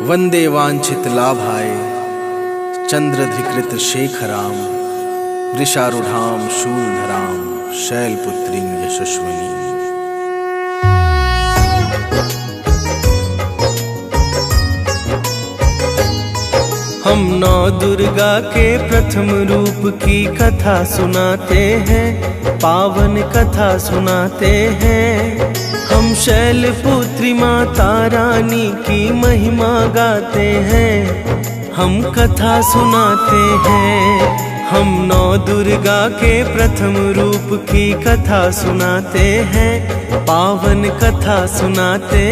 वंदे वांछित लाभाय चंद्रधिकृत शेखराम वृषारूढ़ाम शूलधराम शैलपुत्रीं यशस्विनी। हम नौ दुर्गा के प्रथम रूप की कथा सुनाते हैं, पावन कथा सुनाते हैं। हम शैलपुत्री माता रानी की महिमा गाते हैं, हम कथा सुनाते हैं। हम नौ दुर्गा के प्रथम रूप की कथा सुनाते हैं, पावन कथा सुनाते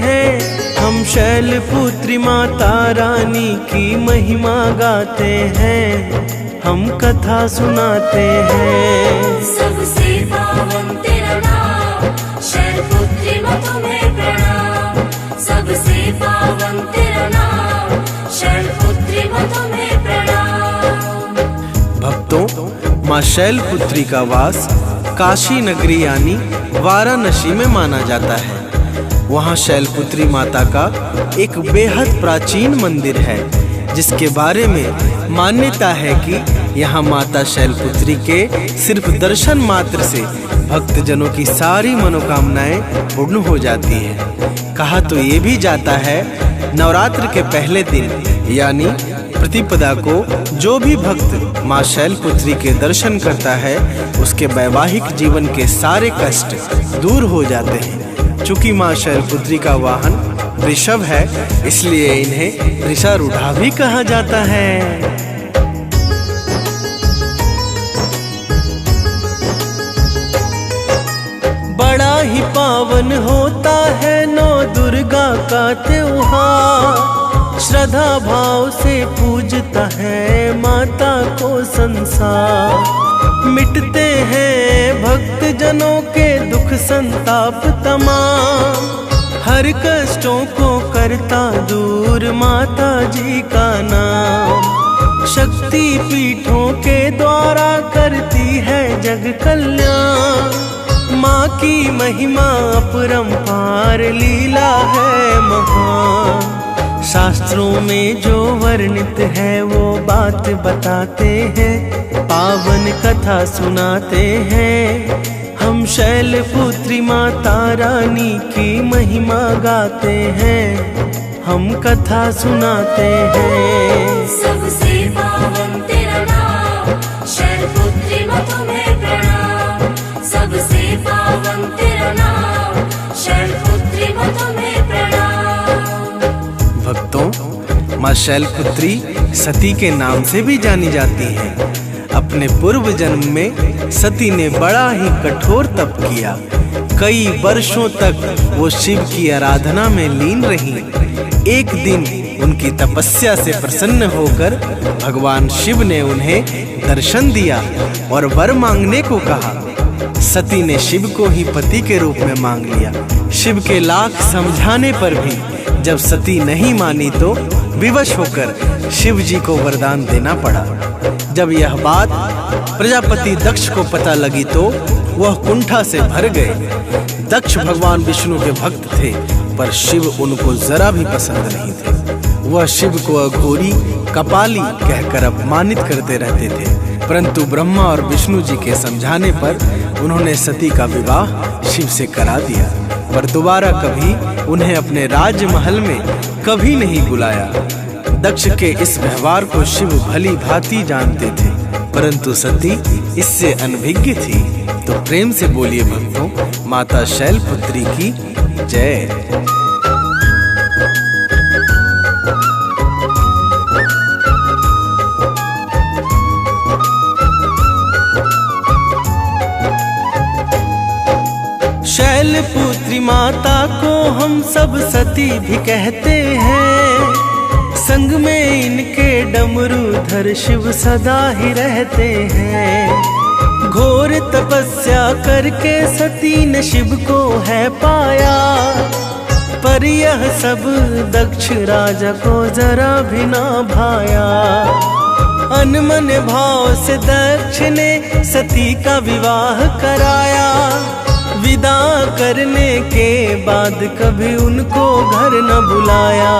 हैं। हम शैलपुत्री माता रानी की महिमा गाते हैं, हम कथा सुनाते हैं। सबसे पावन तेरा नाम, शैलपुत्री मां तुम्हें प्रणाम। सबसे पावन तेरा नाम, शैलपुत्री मां तुम्हें प्रणाम। भक्तों, माँ शैलपुत्री का वास काशी नगरी यानी वाराणसी में माना जाता है। वहाँ शैलपुत्री माता का एक बेहद प्राचीन मंदिर है, जिसके बारे में मान्यता है कि यहाँ माता शैलपुत्री के सिर्फ दर्शन मात्र से भक्तजनों की सारी मनोकामनाएं पूर्ण हो जाती हैं। कहा तो ये भी जाता है, नवरात्र के पहले दिन यानी प्रतिपदा को जो भी भक्त माँ शैलपुत्री के दर्शन करता है, उसके वैवाहिक जीवन के सारे कष्ट दूर हो जाते हैं। चूंकि माँ शैलपुत्री का वाहन वृषभ है, इसलिए इन्हें वृषारूढ़ा भी कहा जाता है। बड़ा ही पावन होता है नौ दुर्गा का त्योहार। श्रद्धा भाव से पूजता है माता को संसार। मिटते हैं भक्त जनों के दुख संताप तमाम। हर कष्टों को करता दूर माता जी का नाम। शक्ति पीठों के द्वारा करती है जग कल्याण। माँ की महिमा अपरंपार, लीला है महान। शास्त्रों में जो वर्णित है वो बात बताते हैं, पावन कथा सुनाते हैं। हम शैलपुत्री माता रानी की महिमा गाते हैं, हम कथा सुनाते हैं। सबसे पावन तेरा नाम, शैलपुत्री मां तुम्हें प्रणाम। सबसे पावन तेरा नाम, शैलपुत्री मां तुम्हें प्रणाम। भक्तों, माँ शैलपुत्री सती के नाम से भी जानी जाती हैं। अपने पूर्व जन्म में सती ने बड़ा ही कठोर तप किया। कई वर्षों तक वो शिव की आराधना में लीन रही। एक दिन उनकी तपस्या से प्रसन्न होकर भगवान शिव ने उन्हें दर्शन दिया और वर मांगने को कहा। सती ने शिव को ही पति के रूप में मांग लिया। शिव के लाख समझाने पर भी जब सती नहीं मानी तो विवश होकर शिव जी को वरदान देना पड़ा। जब यह बात प्रजापति दक्ष को पता लगी तो वह कुंठा से भर गए। दक्ष भगवान विष्णु के भक्त थे, पर शिव उनको जरा भी पसंद नहीं थे। वह शिव को अघोरी, कपाली कहकर अपमानित करते रहते थे। परंतु ब्रह्मा और विष्णु जी के समझाने पर उन्होंने सती का विवाह शिव से करा दिया। पर दोबारा कभी उन्हें अपने राजमहल में कभी नहीं बुलाया। दक्ष के इस व्यवहार को शिव भली भांति जानते थे, परंतु सती इससे अनभिज्ञ थी। तो प्रेम से बोलिए भक्तों, माता शैलपुत्री की जय। शैलपुत्री माता को हम सब सती भी कहते हैं। संग में इनके डमरूधर शिव सदा ही रहते हैं। घोर तपस्या करके सती ने शिव को है पाया, पर यह सब दक्ष राजा को जरा भी ना भाया। अनमन भाव से दक्ष ने सती का विवाह कराया। विदा करने के बाद कभी उनको घर न बुलाया।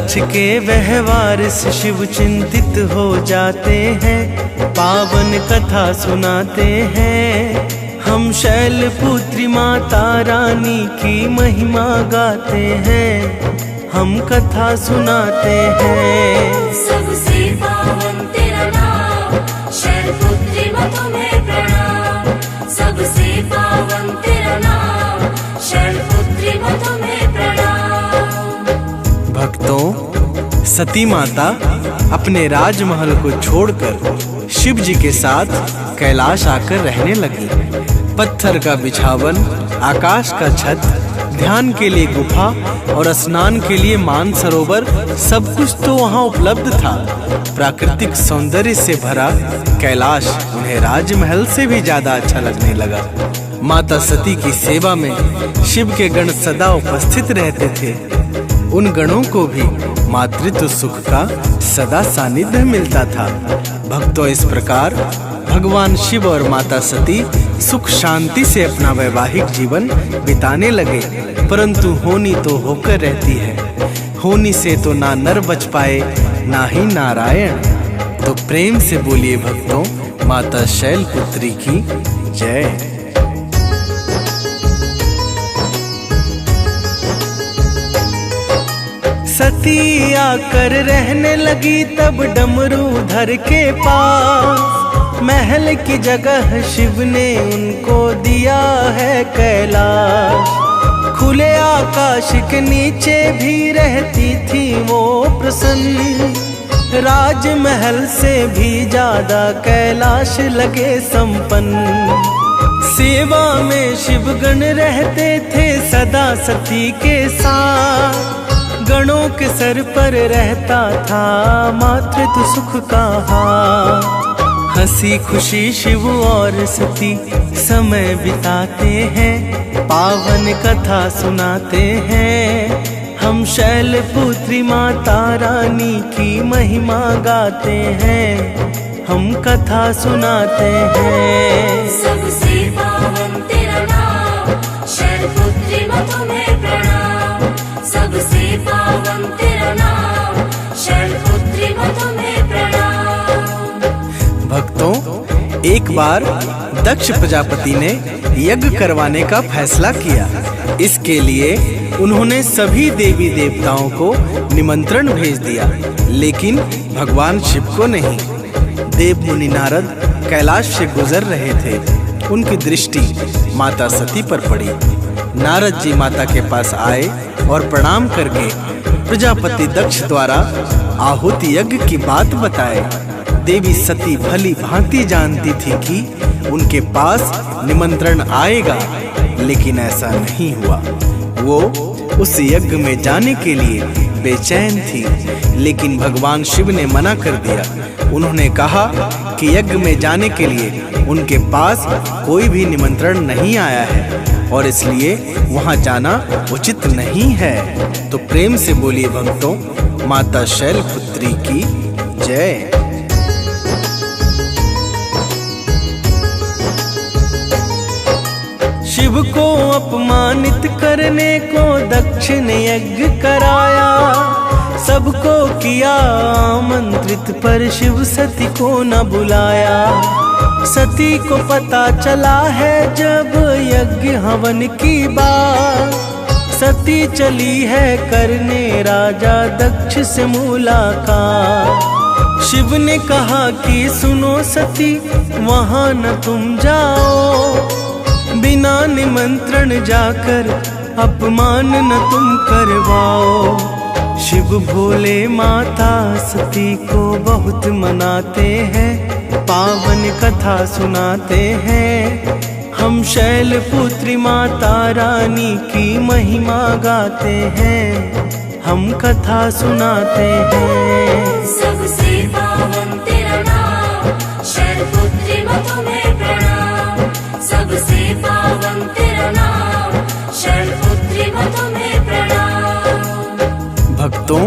दक्ष के व्यवहार से शिव चिंतित हो जाते हैं, पावन कथा सुनाते हैं। हम शैलपुत्री माता रानी की महिमा गाते हैं, हम कथा सुनाते हैं। सबसे पावन तेरा नाम, शैलपुत्री माँ तुम्हें प्रणाम। सबसे पावन तेरा नाम, शैलपुत्री माँ तुम्हें प्रणाम। भक्तों, सती माता अपने राजमहल को छोड़कर शिव जी के साथ कैलाश आकर रहने लगी। पत्थर का बिछावन, आकाश का छत, ध्यान के लिए गुफा और स्नान के लिए मानसरोवर, सब कुछ तो वहाँ उपलब्ध था। प्राकृतिक सौंदर्य से भरा कैलाश उन्हें राजमहल से भी ज्यादा अच्छा लगने लगा। माता सती की सेवा में शिव के गण सदा उपस्थित रहते थे। उन गणों को भी मातृत्व सुख का सदा सानिध्य मिलता था। भक्तों, इस प्रकार भगवान शिव और माता सती सुख शांति से अपना वैवाहिक जीवन बिताने लगे। परंतु होनी तो होकर रहती है, होनी से तो ना नर बच पाए ना ही नारायण। तो प्रेम से बोलिए भक्तों, माता शैलपुत्री की जय। सती आकर रहने लगी तब डमरूधर के पास। महल की जगह शिव ने उनको दिया है कैलाश। खुले आकाश के नीचे भी रहती थी वो प्रसन्न। राजमहल से भी ज्यादा कैलाश लगे संपन्न। सेवा में शिवगण रहते थे सदा सती के साथ। गणों के सर पर रहता था मातृत्व सुख का हाथ। हंसी खुशी शिव और सती समय बिताते हैं, पावन कथा सुनाते हैं। हम शैलपुत्री माता रानी की महिमा गाते हैं, हम कथा सुनाते हैं। सबसे पावन तेरा नाम, शैलपुत्री माँ तुम्हें प्रणाम। सबसे पावन तेरा नाम, शैलपुत्री माँ तुम्हें प्रणाम। भक्तों, एक बार दक्ष प्रजापति ने यज्ञ करवाने का फैसला किया। इसके लिए उन्होंने सभी देवी देवताओं को निमंत्रण भेज दिया, लेकिन भगवान शिव को नहीं। देव मुनि नारद कैलाश से गुजर रहे थे। उनकी दृष्टि माता सती पर पड़ी। नारद जी माता के पास आए और प्रणाम करके प्रजापति दक्ष द्वारा आहुति यज्ञ की बात बताए। देवी सती भली भांति जानती थी कि उनके पास निमंत्रण आएगा, लेकिन ऐसा नहीं हुआ। वो उस यज्ञ में जाने के लिए बेचैन थी, लेकिन भगवान शिव ने मना कर दिया। उन्होंने कहा कि यज्ञ में जाने के लिए उनके पास कोई भी निमंत्रण नहीं आया है और इसलिए वहां जाना उचित नहीं है। तो प्रेम से बोलिए भक्तों, माता शैलपुत्री की जय। शिव को अपमानित करने को दक्ष ने यज्ञ कराया। सबको किया आमंत्रित पर शिव सती को न बुलाया। सती को पता चला है जब यज्ञ हवन की बात। सती चली है करने राजा दक्ष से मुलाकात। शिव ने कहा कि सुनो सती, वहां न तुम जाओ। बिना निमंत्रण जाकर अपमान न तुम करवाओ। शिव भोले माता सती को बहुत मनाते हैं, पावन कथा सुनाते हैं। हम शैलपुत्री माता रानी की महिमा गाते हैं, हम कथा सुनाते हैं। सबसे पावन तेरा नाम, शैलपुत्री माँ तुम्हें प्रणाम। सबसे पावन तेरा नाम, शैलपुत्री माँ तुम्हें प्रणाम। भक्तों,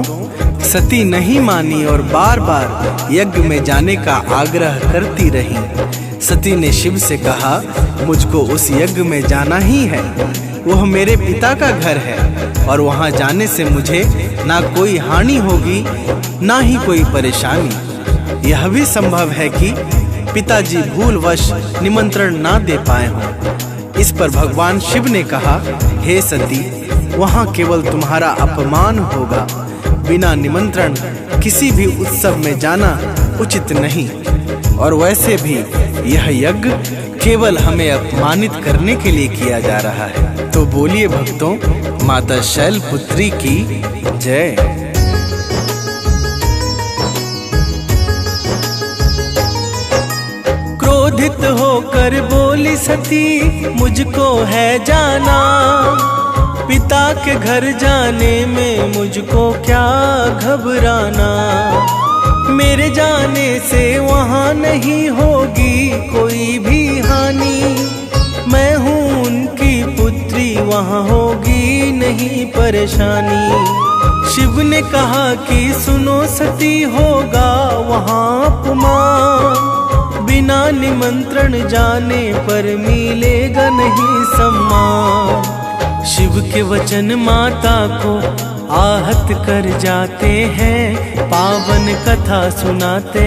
सती नहीं मानी और बार बार यज्ञ में जाने का आग्रह करती रही। सती ने शिव से कहा, मुझको उस यज्ञ में जाना ही है। वह मेरे पिता का घर है और वहां जाने से मुझे ना कोई हानि होगी ना ही कोई परेशानी। यह भी संभव है कि पिताजी भूलवश निमंत्रण ना दे पाए हों। इस पर भगवान शिव ने कहा, हे सती, वहां केवल तुम्हारा अपमान होगा। बिना निमंत्रण किसी भी उत्सव में जाना उचित नहीं, और वैसे भी यह यज्ञ केवल हमें अपमानित करने के लिए किया जा रहा है। तो बोलिए भक्तों, माता शैलपुत्री की जय। क्रोधित होकर बोली सती, मुझको है जाना, पिता के घर जाने में मुझको क्या घबराना। मेरे जाने से वहां नहीं होगी कोई भी हानि, मैं हूँ उनकी पुत्री, वहां होगी नहीं परेशानी। शिव ने कहा कि सुनो सती, होगा वहां अपमान, बिना निमंत्रण जाने पर मिलेगा नहीं सम्मान। शिव के वचन माता को आहत कर जाते हैं, पावन कथा सुनाते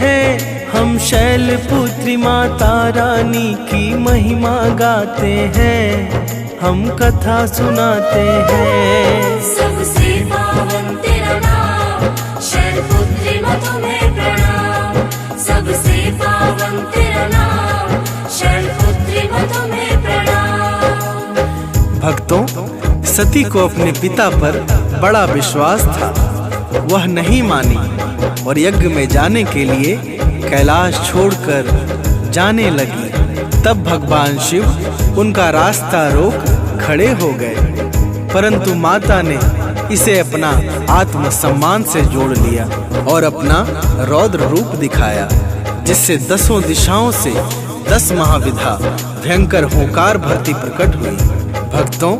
हैं। हम शैलपुत्री माता रानी की महिमा गाते हैं, हम कथा सुनाते हैं। सबसे पावन तेरा नाम, शैलपुत्री मां तुम्हें प्रणाम। सबसे पावन तेरा नाम, शैलपुत्री मां तुम्हें प्रणाम। भक्तों, सती को अपने पिता पर बड़ा विश्वास था। वह नहीं मानी और यज्ञ में जाने के लिए कैलाश छोड़कर जाने लगी। तब भगवान शिव उनका रास्ता रोक खड़े हो गए, परंतु माता ने इसे अपना आत्मसम्मान से जोड़ लिया और अपना रौद्र रूप दिखाया, जिससे 10 दिशाओं से 10 महाविधा भयंकर होकार भरती प्रकट हुई। भक्तों,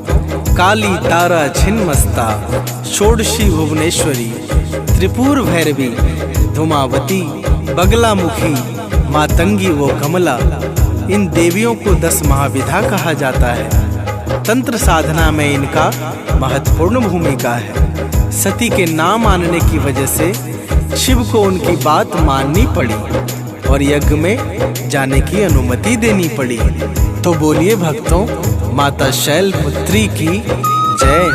काली तारा छिन्नमस्ता, षोडशी भुवनेश्वरी, त्रिपुर भैरवी, धूमावती, बगलामुखी, मातंगी व कमला, इन देवियों को 10 महाविधा कहा जाता है। तंत्र साधना में इनका महत्वपूर्ण भूमिका है। सती के ना मानने की वजह से शिव को उनकी बात माननी पड़ी और यज्ञ में जाने की अनुमति देनी पड़ी। तो बोलिए भक्तों, माता शैलपुत्री की जय।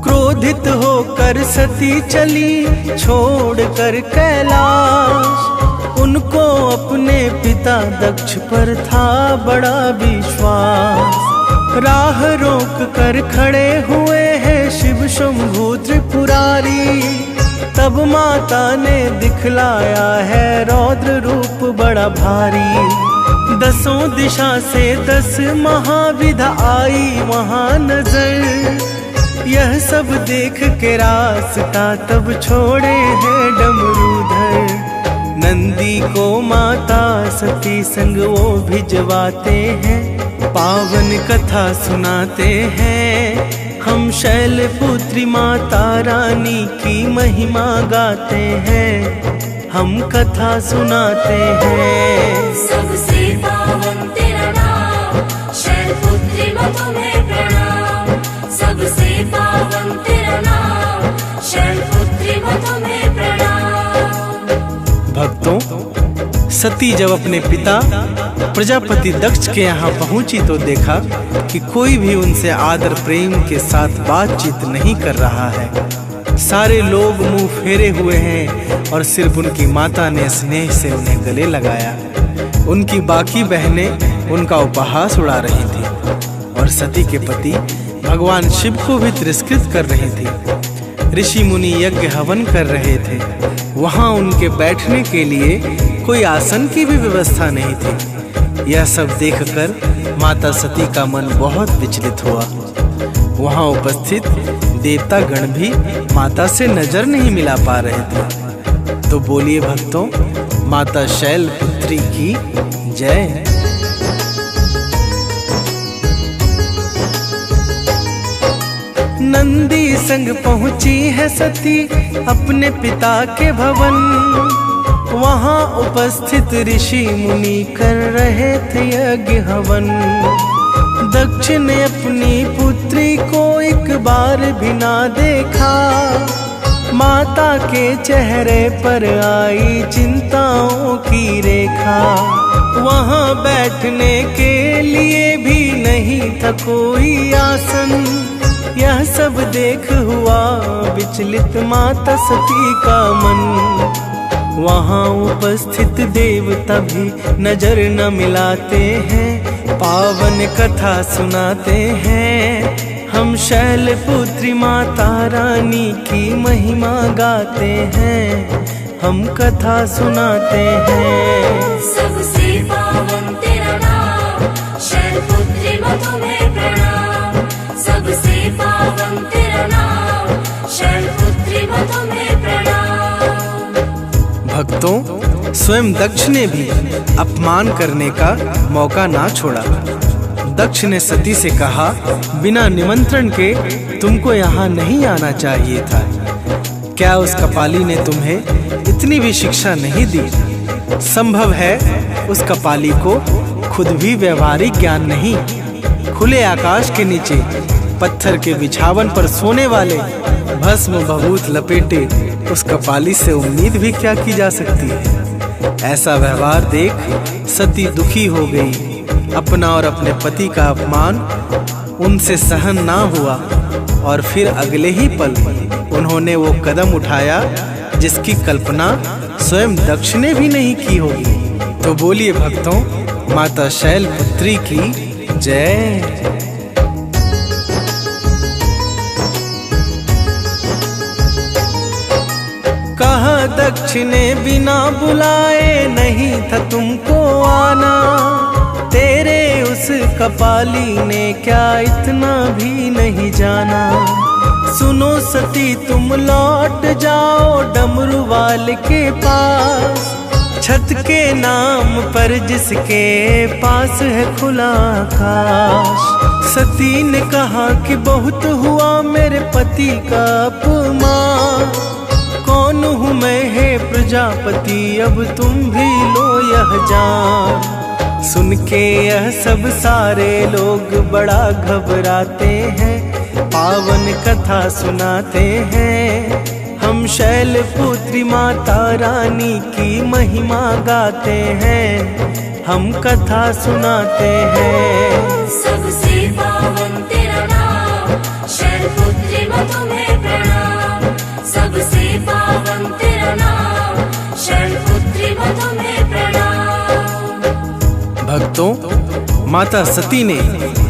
क्रोधित होकर सती चली छोड़कर कैलाश, उनको अपने पिता दक्ष पर था बड़ा विश्वास। राह रोक कर खड़े हुए हैं शिव शंभु त्रिपुरारी, तब माता ने दिखलाया है रौद्र रूप बड़ा भारी। 10 दिशा से 10 महाविधा आई वहां नजर, यह सब देख के रास्ता तब छोड़े हैं डमरूधर। नंदी को माता सती संग वो भिजवाते हैं, पावन कथा सुनाते हैं। हम शैलपुत्री माता रानी की महिमा गाते हैं, हम कथा सुनाते हैं। सबसे पावन तेरा नाम, शैलपुत्री मां तुम्हें प्रणाम। सबसे पावन तेरा नाम, शैलपुत्री मां तुम्हें प्रणाम। भक्तों, सती जब अपने पिता प्रजापति दक्ष के यहाँ पहुंची तो देखा कि कोई भी उनसे आदर प्रेम के साथ बातचीत नहीं कर रहा है। सारे लोग मुंह फेरे हुए हैं और सिर्फ उनकी माता ने स्नेह से उन्हें गले लगाया। उनकी बाकी बहनें उनका उपहास उड़ा रही थी और सती के पति भगवान शिव को भी तिरस्कृत कर रही थी। ऋषि मुनि यज्ञ हवन कर रहे थे। वहां उनके बैठने के लिए कोई आसन की भी व्यवस्था नहीं थी। यह सब देखकर माता सती का मन बहुत विचलित हुआ। वहां उपस्थित देवता गण भी माता से नजर नहीं मिला पा रहे थे। तो बोलिए भक्तों, माता शैलपुत्री की जय। नंदी संग पहुंची है सती अपने पिता के भवन। वहां उपस्थित ऋषि मुनि कर रहे थे यज्ञ हवन। दक्ष ने अपनी पुत्री को एक बार भी ना देखा, माता के चेहरे पर आई चिंताओं की रेखा। वहां बैठने के लिए भी नहीं था कोई आसन। यह सब देख हुआ विचलित माता सती का मन। वहां उपस्थित देवता भी नजर न मिलाते हैं, पावन कथा सुनाते हैं। हम शैलपुत्री माता रानी की महिमा गाते हैं, हम कथा सुनाते हैं। सबसे पावन तेरा नाम, शैलपुत्री मां तुम्हें प्रणाम। सबसे पावन तेरा नाम, शैलपुत्री मां तुम्हें प्रणाम। भक्तों, स्वयं दक्ष ने भी अपमान करने का मौका ना छोड़ा। दक्ष ने सती से कहा, बिना निमंत्रण के तुमको यहाँ नहीं आना चाहिए था। क्या उस कपाली ने तुम्हें इतनी भी शिक्षा नहीं दी? संभव है उस कपाली को खुद भी व्यवहारिक ज्ञान नहीं। खुले आकाश के नीचे पत्थर के बिछावन पर सोने वाले भस्म भभूत लपेटे उस कपाली से उम्मीद भी क्या की जा सकती है? ऐसा व्यवहार देख सती दुखी हो गई। अपना और अपने पति का अपमान उनसे सहन ना हुआ और फिर अगले ही पल उन्होंने वो कदम उठाया जिसकी कल्पना स्वयं दक्ष ने भी नहीं की होगी। तो बोलिए भक्तों, माता शैलपुत्री की जय। कहा दक्ष ने बिना बुलाए नहीं था तुमको आना। तेरे उस कपाली ने क्या इतना भी नहीं जाना। सुनो सती तुम लौट जाओ डमरू वाले के पास। छत के नाम पर जिसके पास है खुला आकाश। सती ने कहा कि बहुत हुआ मेरे पति का अपमान। कौन हूँ मैं हे प्रजापति, अब तुम भी लो यह जान। सुन के यह सब सारे लोग बड़ा घबराते हैं, पावन कथा सुनाते हैं। हम शैलपुत्री माता रानी की महिमा गाते हैं, हम कथा सुनाते हैं। सबसे पावन तेरा नाम, शैलपुत्री मां तुम्हें प्रणाम। सबसे पावन तेरा नाम, शैलपुत्री मां तुम्हें प्रणाम। भक्तों, माता सती ने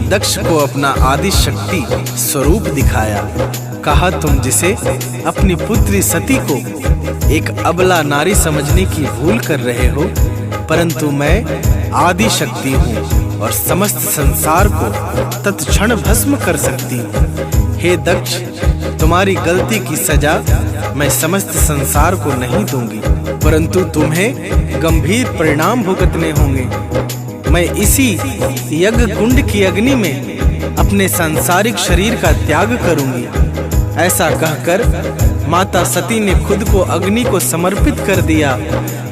दक्ष को अपना आदि शक्ति स्वरूप दिखाया। कहा, तुम जिसे अपनी पुत्री सती को एक अबला नारी समझने की भूल कर रहे हो, परंतु मैं आदि शक्ति हूँ और समस्त संसार को तत्क्षण भस्म कर सकती हूँ। हे दक्ष, तुम्हारी गलती की सजा मैं समस्त संसार को नहीं दूंगी, परंतु तुम्हें गंभीर परिणाम भुगतने होंगे। मैं इसी यज्ञ कुंड की अग्नि में अपने सांसारिक शरीर का त्याग करूंगी। ऐसा कहकर माता सती ने खुद को अग्नि को समर्पित कर दिया।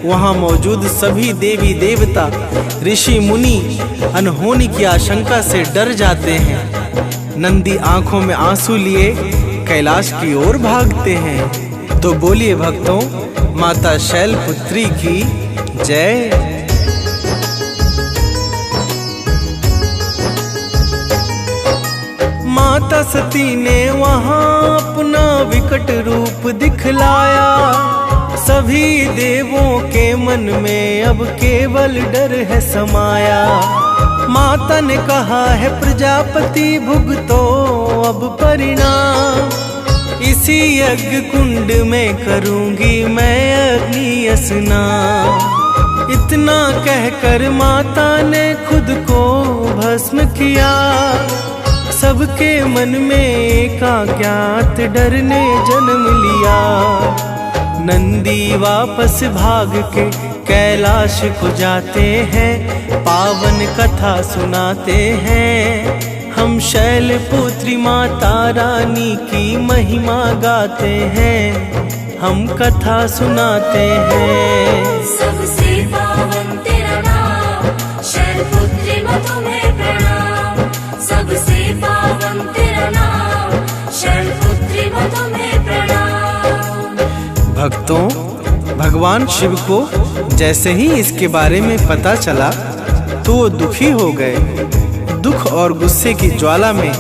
वहां मौजूद सभी देवी देवता, ऋषि मुनि अनहोनी की आशंका से डर जाते हैं। नंदी आंखों में आंसू लिए कैलाश की ओर भागते हैं। तो बोलिए भक्तों, माता शैलपुत्री की जय। माता सती ने वहां अपना विकट रूप दिखलाया। सभी देवों के मन में अब केवल डर है समाया। माता ने कहा है प्रजापति भुगतो अब परिणाम। इसी यज्ञ कुंड में करूंगी मैं अग्नि स्नान। इतना कहकर माता ने खुद को भस्म किया। सबके मन में एक अज्ञात डर ने जन्म लिया। नंदी वापस भाग के कैलाश को जाते हैं, पावन कथा सुनाते हैं, हम शैलपुत्री माता रानी की महिमा गाते हैं, हम कथा सुनाते हैं। सबसे पावन तेरा नाम, शैलपुत्री मां तुम्हें प्रणाम। सबसे पावन तेरा नाम, शैलपुत्री मां तुम्हें प्रणाम। भक्तों, भगवान शिव को जैसे ही इसके बारे में पता चला तो वो दुखी हो गए। दुख और गुस्से की ज्वाला में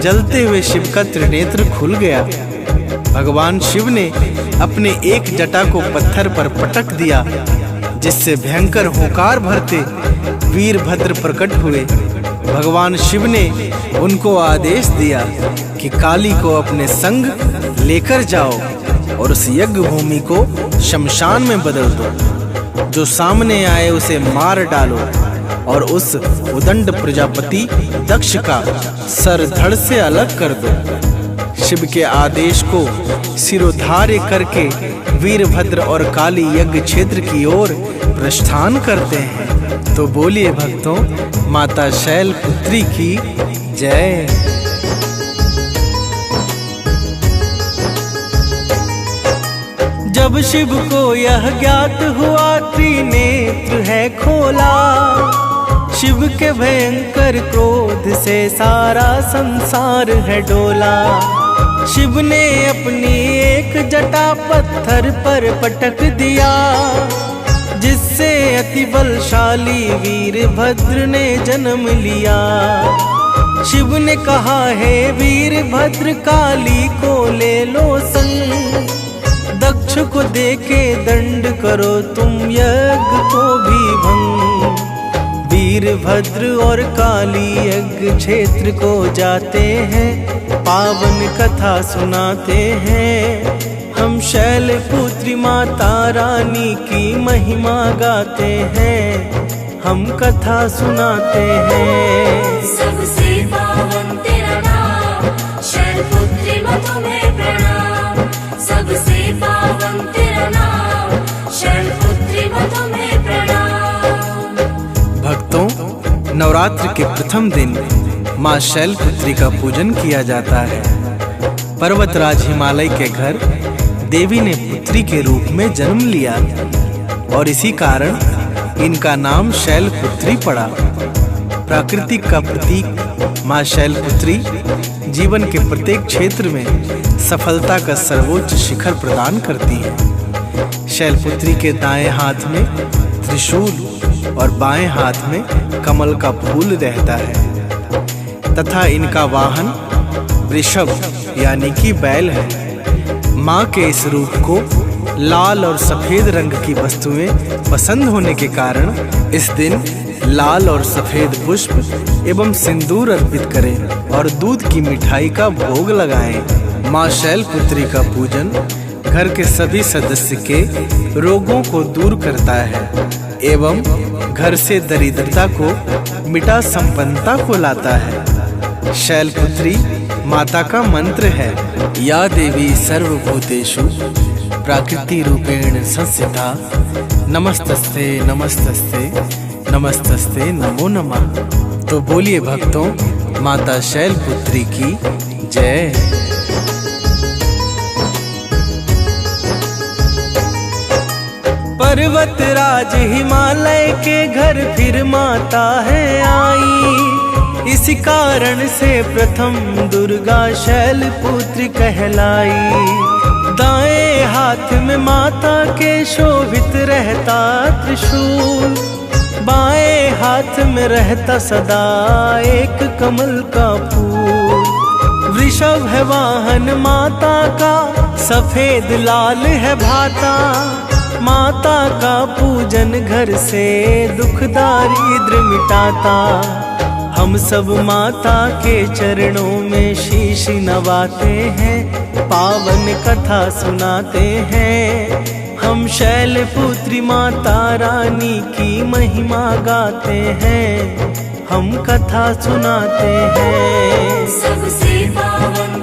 जलते हुए शिव का त्रिनेत्र खुल गया। भगवान शिव ने अपने एक जटा को पत्थर पर पटक दिया, जिससे भयंकर हुंकार भरते वीरभद्र प्रकट हुए। भगवान शिव ने उनको आदेश दिया कि काली को अपने संग लेकर जाओ और उस यज्ञ भूमि को शमशान में बदल दो। जो सामने आए उसे मार डालो और उस उदंड प्रजापति दक्ष का सर धड़ से अलग कर दो। शिव के आदेश को सिरोधार्य करके वीरभद्र और काली यज्ञ क्षेत्र की ओर प्रस्थान करते हैं। तो बोलिए भक्तों, माता शैलपुत्री की जय। जब शिव को यह ज्ञात हुआ त्रिनेत्र है खोला, शिव के भयंकर क्रोध से सारा संसार है डोला। शिव ने अपनी एक जटा पत्थर पर पटक दिया, जिससे अति बलशाली वीरभद्र ने जन्म लिया। शिव ने कहा, हे वीरभद्र, काली को ले लो संग, दक्ष को देके दंड करो तुम यज्ञ को भी भंग। वीरभद्र और काली यज्ञ क्षेत्र को जाते हैं, पावन कथा सुनाते हैं। हम शैलपुत्री माता रानी की महिमा गाते हैं, हम कथा सुनाते हैं। सबसे पावन तेरा नाम, शैलपुत्री मां तुम्हें प्रणाम। सबसे पावन तेरा नाम, शैलपुत्री मां तुम्हें प्रणाम। भक्तों, नवरात्र के प्रथम दिन माँ शैलपुत्री का पूजन किया जाता है। पर्वतराज हिमालय के घर देवी ने पुत्री के रूप में जन्म लिया और इसी कारण इनका नाम शैलपुत्री पड़ा। प्रकृति का प्रतीक माँ शैलपुत्री जीवन के प्रत्येक क्षेत्र में सफलता का सर्वोच्च शिखर प्रदान करती है। शैलपुत्री के दाएं हाथ में त्रिशूल और बाएं हाथ में कमल का फूल रहता है तथा इनका वाहन वृषभ यानी कि बैल है। माँ के इस रूप को लाल और सफेद रंग की वस्तुएं पसंद होने के कारण इस दिन लाल और सफेद पुष्प एवं सिंदूर अर्पित करें और दूध की मिठाई का भोग लगाएं। माँ शैलपुत्री का पूजन घर के सभी सदस्य के रोगों को दूर करता है एवं घर से दरिद्रता को मिटा संपन्नता को लाता है। शैलपुत्री माता का मंत्र है, या देवी सर्वभूतेषु प्राकृति रूपेण संस्थिता, नमस्तस्ते नमस्तस्ते नमस्तस्ते नमो नमः। तो बोलिए भक्तों, माता शैलपुत्री की जय। पर्वतराज हिमालय के घर फिर माता है आई, इसी कारण से प्रथम दुर्गा शैलपुत्री कहलाई। दाएं हाथ में माता के शोभित रहता त्रिशूल, बाएं हाथ में रहता सदा एक कमल का फूल। वृषभ है वाहन माता का, सफेद लाल है भाता। माता का पूजन घर से दुख दारिद्र मिटाता। हम सब माता के चरणों में शीश नवाते हैं, पावन कथा सुनाते हैं। हम शैलपुत्री माता रानी की महिमा गाते हैं, हम कथा सुनाते हैं। सबसे पावन